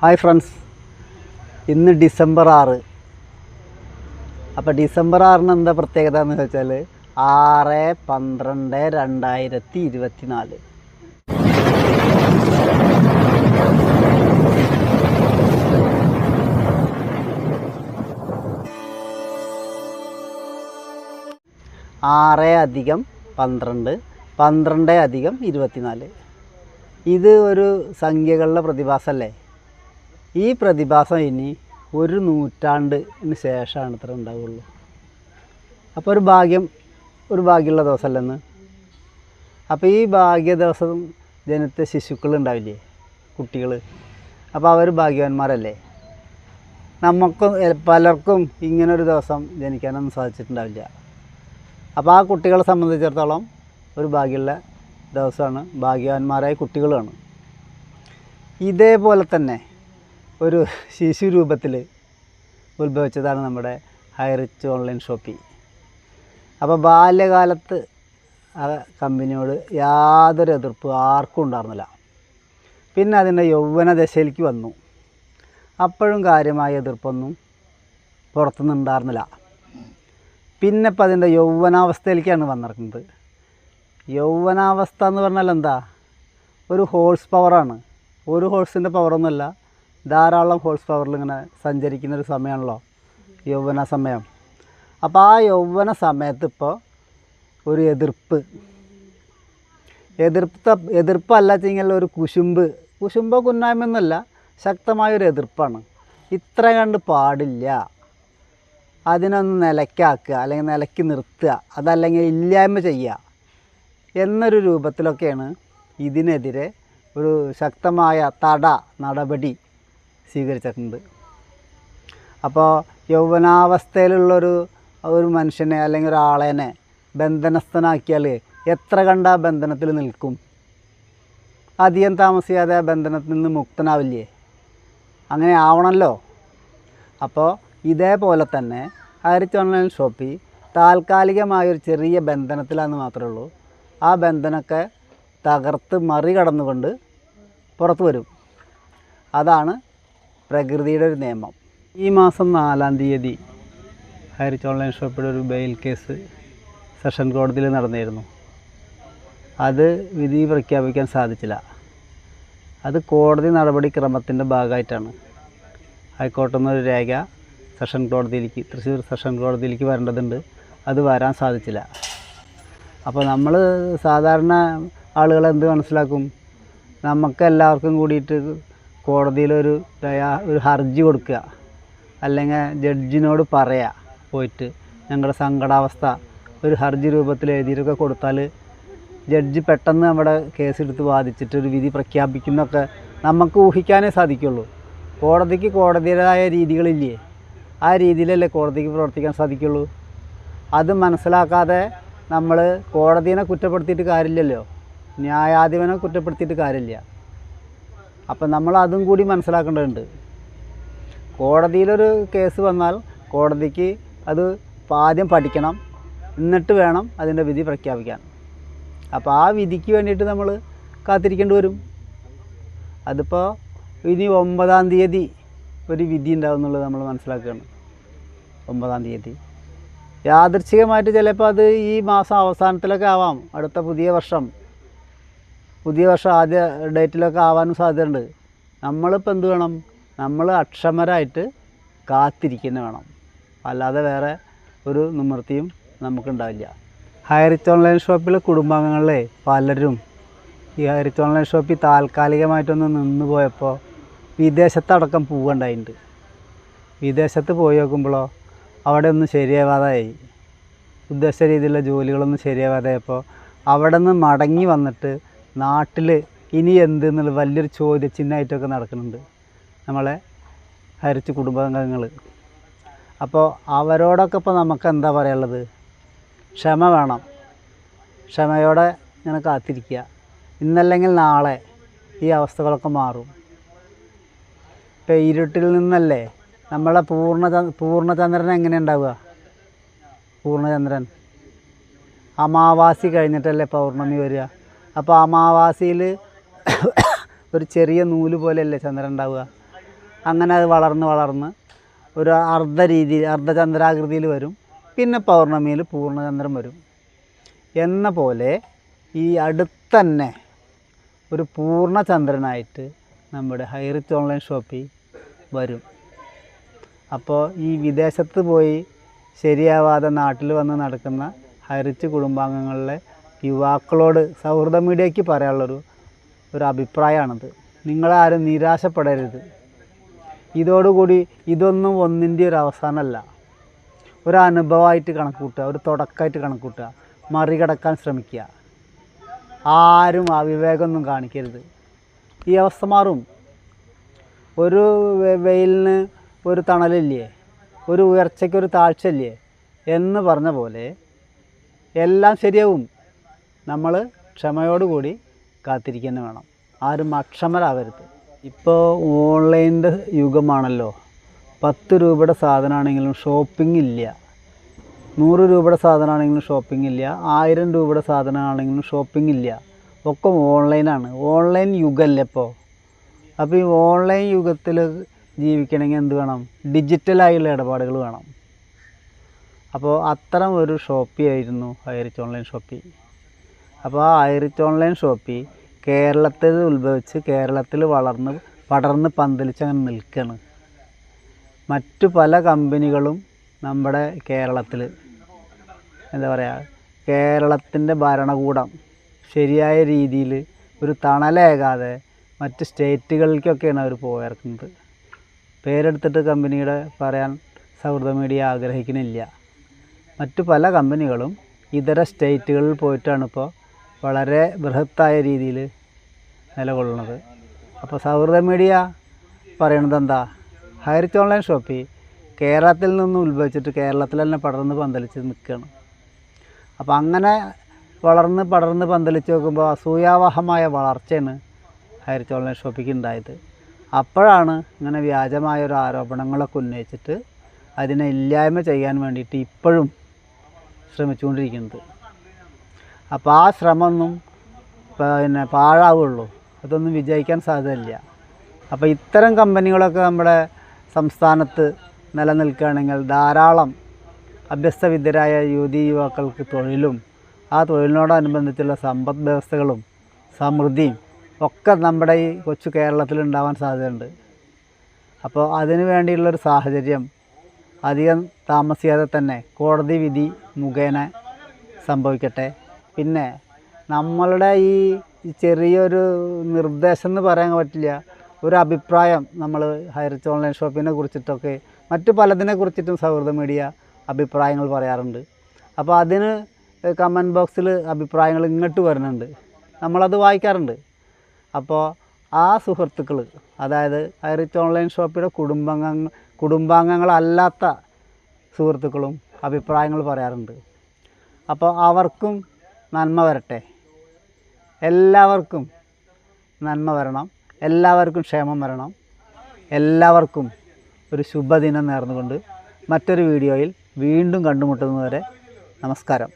Hi friends, ഇന്ന് December 6. അപ്പോൾ December 6 എന്താ പ്രത്യേകത എന്ന് വെച്ചാൽ 6/12/2024. ആറ് അധികം 12, 12 അധികം 24. ഇത് ഒരു സംഖ്യകളുടെ പ്രതിഭാസമല്ലേ? ഈ പ്രതിഭാസം ഇനി ഒരു നൂറ്റാണ്ടിന് ശേഷമാണ് ഇത്ര ഉണ്ടാവുള്ളൂ. അപ്പോൾ ഒരു ഭാഗ്യമുള്ള ദിവസമല്ലെന്ന്. അപ്പോൾ ഈ ഭാഗ്യ ദിവസം ജനിച്ച ശിശുക്കൾ ഉണ്ടാവില്ലേ, കുട്ടികൾ, അപ്പോൾ അവർ ഭാഗ്യവാന്മാരല്ലേ? നമുക്കും പലർക്കും ഇങ്ങനൊരു ദിവസം ജനിക്കാനൊന്നും സാധിച്ചിട്ടുണ്ടാവില്ല. അപ്പോൾ ആ കുട്ടികളെ സംബന്ധിച്ചിടത്തോളം ഒരു ഭാഗ്യമുള്ള ദിവസമാണ്, ഭാഗ്യവാന്മാരായ കുട്ടികളാണ്. ഇതേപോലെ തന്നെ ഒരു ശിശു രൂപത്തിൽ ഉത്ഭവിച്ചതാണ് നമ്മുടെ ഹൈറിച്ച് ഓൺലൈൻ ഷോപ്പിംഗ്. അപ്പോൾ ബാല്യകാലത്ത് ആ കമ്പനിയോട് യാതൊരു എതിർപ്പ് ആർക്കും ഉണ്ടായിരുന്നില്ല. പിന്നെ അതിൻ്റെ യൗവന ദശയിലേക്ക് വന്നു. അപ്പോഴും കാര്യമായ എതിർപ്പൊന്നും പുറത്തുനിന്ന് ഉണ്ടായിരുന്നില്ല. പിന്നെ ഇപ്പം അതിൻ്റെ യൗവനാവസ്ഥയിലേക്കാണ് വന്നിരിക്കുന്നത്. യൗവനാവസ്ഥ എന്ന് പറഞ്ഞാൽ എന്താ? ഒരു ഹോഴ്സ് പവറാണ്. ഒരു ഹോഴ്സിൻ്റെ പവറൊന്നുമല്ല, ധാരാളം ഹോഴ്സ് പവറിൽ ഇങ്ങനെ സഞ്ചരിക്കുന്നൊരു സമയമാണല്ലോ യൗവന സമയം. അപ്പോൾ ആ യൗവന സമയത്ത് ഇപ്പോൾ ഒരു എതിർപ്പല്ല വെച്ചെങ്കിൽ ഒരു കുശുമ്പോ കുന്നായ്മയൊന്നുമല്ല, ശക്തമായൊരു എതിർപ്പാണ്. ഇത്ര കണ്ട് പാടില്ല, അതിനൊന്ന് നിലയ്ക്കാക്കുക, അല്ലെങ്കിൽ നിലയ്ക്ക് നിർത്തുക, അതല്ലെങ്കിൽ ഇല്ലായ്മ ചെയ്യുക എന്നൊരു രൂപത്തിലൊക്കെയാണ് ഇതിനെതിരെ ഒരു ശക്തമായ നടപടി സ്വീകരിച്ചിട്ടുണ്ട്. അപ്പോൾ യൗവനാവസ്ഥയിലുള്ളൊരു മനുഷ്യനെ അല്ലെങ്കിൽ ഒരാളെനെ ബന്ധനസ്ഥനാക്കിയാൽ എത്ര കണ്ട ബന്ധനത്തിൽ നിൽക്കും? അധികം താമസിയാതെ ആ ബന്ധനത്തിൽ നിന്ന് മുക്തനാവില്ലേ? അങ്ങനെ ആവണമല്ലോ. അപ്പോൾ ഇതേപോലെ തന്നെ ഹൈറിച്ച് ഓൺലൈൻ ഷോപ്പിൽ താൽക്കാലികമായൊരു ചെറിയ ബന്ധനത്തിലാണെന്ന് മാത്രമേ ഉള്ളൂ. ആ ബന്ധനമൊക്കെ തകർത്ത് മറികടന്നുകൊണ്ട് പുറത്തു വരും. അതാണ് പ്രകൃതിയുടെ ഒരു നിയമം. ഈ മാസം 4-ാം തീയതി ഹൈറിച്ച് ഓൺലൈൻ ഷോപ്പിയുടെ ഒരു ബെയിൽ കേസ് സെഷൻ കോടതിയിൽ നടന്നിരുന്നു. അത് വിധി പ്രഖ്യാപിക്കാൻ സാധിച്ചില്ല. അത് കോടതി നടപടിക്രമത്തിൻ്റെ ഭാഗമായിട്ടാണ്. ഹൈക്കോടതിയിൽ നിന്നൊരു രേഖ തൃശ്ശൂർ സെഷൻ കോടതിയിലേക്ക് വരേണ്ടതുണ്ട്. അത് വരാൻ സാധിച്ചില്ല. അപ്പോൾ നമ്മൾ സാധാരണ ആളുകൾ എന്ത് മനസ്സിലാക്കും? നമുക്കെല്ലാവർക്കും കൂടിയിട്ട് കോടതിയിലൊരു ഹർജി കൊടുക്കുക, അല്ലെങ്കിൽ ജഡ്ജിനോട് പറയുക, പോയിട്ട് ഞങ്ങളുടെ സങ്കടാവസ്ഥ ഒരു ഹർജി രൂപത്തിൽ എഴുതിയിട്ടൊക്കെ കൊടുത്താൽ ജഡ്ജി പെട്ടെന്ന് നമ്മുടെ കേസെടുത്ത് വാദിച്ചിട്ട് ഒരു വിധി പ്രഖ്യാപിക്കുന്നതൊക്കെ നമുക്ക് ഊഹിക്കാനേ സാധിക്കുള്ളൂ. കോടതിക്ക് കോടതിയുടേതായ രീതികളില്ലേ? ആ രീതിയിലല്ലേ കോടതിക്ക് പ്രവർത്തിക്കാൻ സാധിക്കുള്ളൂ. അത് മനസ്സിലാക്കാതെ നമ്മൾ കോടതിയെ കുറ്റപ്പെടുത്തിയിട്ട് കാര്യമില്ലല്ലോ, ന്യായാധിപനെ കുറ്റപ്പെടുത്തിയിട്ട് കാര്യമില്ല. അപ്പം നമ്മൾ അതും കൂടി മനസ്സിലാക്കേണ്ടതുണ്ട്. കോടതിയിലൊരു കേസ് വന്നാൽ കോടതിക്ക് അത് ആദ്യം പഠിക്കണം, എന്നിട്ട് വേണം അതിൻ്റെ വിധി പ്രഖ്യാപിക്കാൻ. അപ്പോൾ ആ വിധിക്ക് വേണ്ടിയിട്ട് നമ്മൾ കാത്തിരിക്കേണ്ടി വരും. അതിപ്പോൾ ഇനി 9-ാം തീയതി ഒരു വിധി ഉണ്ടാവും എന്നുള്ളത് നമ്മൾ മനസ്സിലാക്കുകയാണ്. 9-ാം തീയതി യാദൃച്ഛികമായിട്ട് ചിലപ്പോൾ അത് ഈ മാസം അവസാനത്തിലൊക്കെ ആവാം. അടുത്ത പുതിയ വർഷം ആദ്യ ഡേറ്റിലൊക്കെ ആവാനും സാധ്യതയുണ്ട്. നമ്മളിപ്പോൾ എന്ത് വേണം? നമ്മൾ അക്ഷമരായിട്ട് കാത്തിരിക്കുന്ന വേണം. അല്ലാതെ വേറെ ഒരു നിവൃത്തിയും നമുക്കുണ്ടാവില്ല. ഹൈറിച്ച് ഓൺലൈൻ ഷോപ്പിലെ കുടുംബാംഗങ്ങളിലെ പലരും ഈ ഹൈറിച്ച് ഓൺലൈൻ ഷോപ്പിൽ താൽക്കാലികമായിട്ടൊന്ന് നിന്ന് പോയപ്പോൾ വിദേശത്തടക്കം പോവുകയുണ്ടായിട്ടുണ്ട്. വിദേശത്ത് പോയി നോക്കുമ്പോഴോ അവിടെ ഒന്നും ശരിയാവാതായി, ഉദ്ദേശിച്ച രീതിയിലുള്ള ജോലികളൊന്നും ശരിയാവാതായപ്പോൾ അവിടെ നിന്ന് മടങ്ങി വന്നിട്ട് നാട്ടിൽ ഇനി എന്തെന്നുള്ള വലിയൊരു ചോദ്യചിഹ്നമായിട്ടൊക്കെ നടക്കുന്നുണ്ട് നമ്മളെ ഹൈറിച്ച് കുടുംബാംഗങ്ങൾ. അപ്പോൾ അവരോടൊക്കെ ഇപ്പോൾ നമുക്ക് എന്താ പറയാനുള്ളത്? ക്ഷമ വേണം. ക്ഷമയോടെ ഇങ്ങനെ കാത്തിരിക്കുക. ഇന്നല്ലെങ്കിൽ നാളെ ഈ അവസ്ഥകളൊക്കെ മാറും. ഇപ്പോൾ ഇരുട്ടിൽ നിന്നല്ലേ നമ്മളെ പൂർണ്ണചന്ദ്രൻ എങ്ങനെ ഉണ്ടാവുക? പൂർണ്ണചന്ദ്രൻ അമാവാസി കഴിഞ്ഞിട്ടല്ലേ പൗർണമി വരിക. അപ്പോൾ അമാവാസിയിൽ ഒരു ചെറിയ നൂല് പോലെയല്ലേ ചന്ദ്രൻ ഉണ്ടാവുക. അങ്ങനെ അത് വളർന്ന് ഒരു അർദ്ധചന്ദ്രാകൃതിയിൽ വരും. പിന്നെ പൗർണമിയിൽ പൂർണ്ണചന്ദ്രൻ വരും. എന്ന പോലെ ഈ അടുത്തന്നെ ഒരു പൂർണ്ണചന്ദ്രനായിട്ട് നമ്മുടെ ഹൈറിച്ച് ഓൺലൈൻ ഷോപ്പിൽ വരും. അപ്പോൾ ഈ വിദേശത്ത് പോയി ശരിയാവാതെ നാട്ടിൽ വന്ന് നടക്കുന്ന ഹൈറിച്ച് കുടുംബാംഗങ്ങളിലെ യുവാക്കളോട് സൗഹൃദ മീഡിയയ്ക്ക് പറയാനുള്ളൊരു അഭിപ്രായമാണിത്. നിങ്ങളാരും നിരാശപ്പെടരുത്. ഇതോടുകൂടി ഇതൊന്നും ഒന്നിൻ്റെ ഒരു അവസാനമല്ല, ഒരു അനുഭവമായിട്ട് കണക്ക് കൂട്ടുക, ഒരു തുടക്കമായിട്ട് കണക്ക് കൂട്ടുക, മറികടക്കാൻ ശ്രമിക്കുക. ആരും അവിവേകമൊന്നും കാണിക്കരുത്. ഈ അവസ്ഥ മാറും. ഒരു വെയിലിന് ഒരു തണലില്ലേ, ഒരു ഉയർച്ചയ്ക്കൊരു താഴ്ചയില്ലേ എന്ന് പറഞ്ഞ പോലെ എല്ലാം ശരിയാവും. നമ്മൾ ക്ഷമയോടുകൂടി കാത്തിരിക്കുക വേണം. ആരും അക്ഷമരാവരുത്. ഇപ്പോൾ ഓൺലൈൻ്റെ യുഗമാണല്ലോ. 10 രൂപയുടെ സാധനമാണെങ്കിലും ഷോപ്പിംഗ് ഇല്ല, 100 രൂപയുടെ സാധനമാണെങ്കിലും ഷോപ്പിംഗ് ഇല്ല, 1000 രൂപയുടെ സാധനമാണെങ്കിലും ഷോപ്പിംഗ് ഇല്ല. ഒക്കെ ഓൺലൈനാണ്. ഓൺലൈൻ യുഗമല്ലേ ഇപ്പോൾ. അപ്പോൾ ഈ ഓൺലൈൻ യുഗത്തിൽ ജീവിക്കണമെങ്കിൽ എന്ത് വേണം? ഡിജിറ്റലായുള്ള ഇടപാടുകൾ വേണം. അപ്പോൾ അത്തരം ഒരു ഷോപ്പിയായിരുന്നു ഹൈറിച്ച് ഓൺലൈൻ ഷോപ്പി. അപ്പോൾ ആ ഹൈറിച്ച് ഓൺലൈൻ ഷോപ്പി കേരളത്തിൽ ഉത്ഭവിച്ച് കേരളത്തിൽ പടർന്ന് പന്തലിച്ച് അങ്ങനെ നിൽക്കുകയാണ്. മറ്റു പല കമ്പനികളും നമ്മുടെ കേരളത്തിൽ എന്താ പറയുക, കേരളത്തിൻ്റെ ഭരണകൂടം ശരിയായ രീതിയിൽ ഒരു തണലേകാതെ മറ്റ് സ്റ്റേറ്റുകളിലേക്കൊക്കെയാണ് അവർ പോയിറക്കുന്നത്. പേരെടുത്തിട്ട് കമ്പനിയുടെ പറയാൻ സൗഹൃദ മീഡിയ ആഗ്രഹിക്കുന്നില്ല. മറ്റു പല കമ്പനികളും ഇതര സ്റ്റേറ്റുകളിൽ പോയിട്ടാണ് ഇപ്പോൾ വളരെ ബൃഹത്തായ രീതിയിൽ നിലകൊള്ളുന്നത്. അപ്പോൾ സൗഹൃദ മീഡിയ പറയണത് എന്താ? ഹൈറിച്ച് ഓൺലൈൻ ഷോപ്പി കേരളത്തിൽ നിന്ന് ഉത്ഭവിച്ചിട്ട് കേരളത്തിൽ തന്നെ പടർന്ന് പന്തലിച്ച് നിൽക്കുകയാണ്. അപ്പോൾ അങ്ങനെ പടർന്ന് പന്തലിച്ച് നോക്കുമ്പോൾ അസൂയാവഹമായ വളർച്ചയാണ് ഹൈറിച്ച് ഓൺലൈൻ ഷോപ്പിക്ക് ഉണ്ടായത്. അപ്പോഴാണ് ഇങ്ങനെ വ്യാജമായ ഒരു ആരോപണങ്ങളൊക്കെ ഉന്നയിച്ചിട്ട് അതിനെ ഇല്ലായ്മ ചെയ്യാൻ വേണ്ടിയിട്ട് ഇപ്പോഴും ശ്രമിച്ചുകൊണ്ടിരിക്കുന്നത്. അപ്പോൾ ആ ശ്രമമൊന്നും പാഴാവുള്ളൂ, അതൊന്നും വിജയിക്കാൻ സാധ്യതയില്ല. അപ്പോൾ ഇത്തരം കമ്പനികളൊക്കെ നമ്മുടെ സംസ്ഥാനത്ത് നിലനിൽക്കുകയാണെങ്കിൽ ധാരാളം അഭ്യസ്തവിദ്യരായ യുവാക്കൾക്ക് തൊഴിലും ആ തൊഴിലിനോടനുബന്ധിച്ചുള്ള സമ്പദ് വ്യവസ്ഥകളും സമൃദ്ധിയും ഒക്കെ നമ്മുടെ ഈ കൊച്ചു കേരളത്തിലുണ്ടാവാൻ സാധ്യതയുണ്ട്. അപ്പോൾ അതിനു വേണ്ടിയുള്ളൊരു സാഹചര്യം അധികം താമസിയാതെ തന്നെ കോടതി വിധി മുഖേന സംഭവിക്കട്ടെ. പിന്നെ നമ്മളുടെ ഈ ചെറിയൊരു നിർദ്ദേശം എന്ന് പറയാൻ പറ്റില്ല, ഒരു അഭിപ്രായം നമ്മൾ ഹൈറിച്ച് ഓൺലൈൻ ഷോപ്പിനെ കുറിച്ചിട്ടൊക്കെ മറ്റു പലതിനെ കുറിച്ചിട്ടും സൗഹൃദ മീഡിയ അഭിപ്രായങ്ങൾ പറയാറുണ്ട്. അപ്പോൾ അതിന് കമൻറ്റ് ബോക്സിൽ അഭിപ്രായങ്ങൾ ഇങ്ങോട്ട് വരുന്നുണ്ട്, നമ്മളത് വായിക്കാറുണ്ട്. അപ്പോൾ ആ സുഹൃത്തുക്കൾ, അതായത് ഹൈറിച്ച് ഓൺലൈൻ ഷോപ്പിയുടെ കുടുംബാംഗങ്ങളല്ലാത്ത സുഹൃത്തുക്കളും അഭിപ്രായങ്ങൾ പറയാറുണ്ട്. അപ്പോൾ അവർക്കും നന്മ വരട്ടെ, എല്ലാവർക്കും നന്മ വരണം, എല്ലാവർക്കും ക്ഷേമം വരണം, എല്ലാവർക്കും ഒരു ശുഭദിനം നേർന്നുകൊണ്ട് മറ്റൊരു വീഡിയോയിൽ വീണ്ടും കണ്ടുമുട്ടുന്നതുവരെ നമസ്കാരം.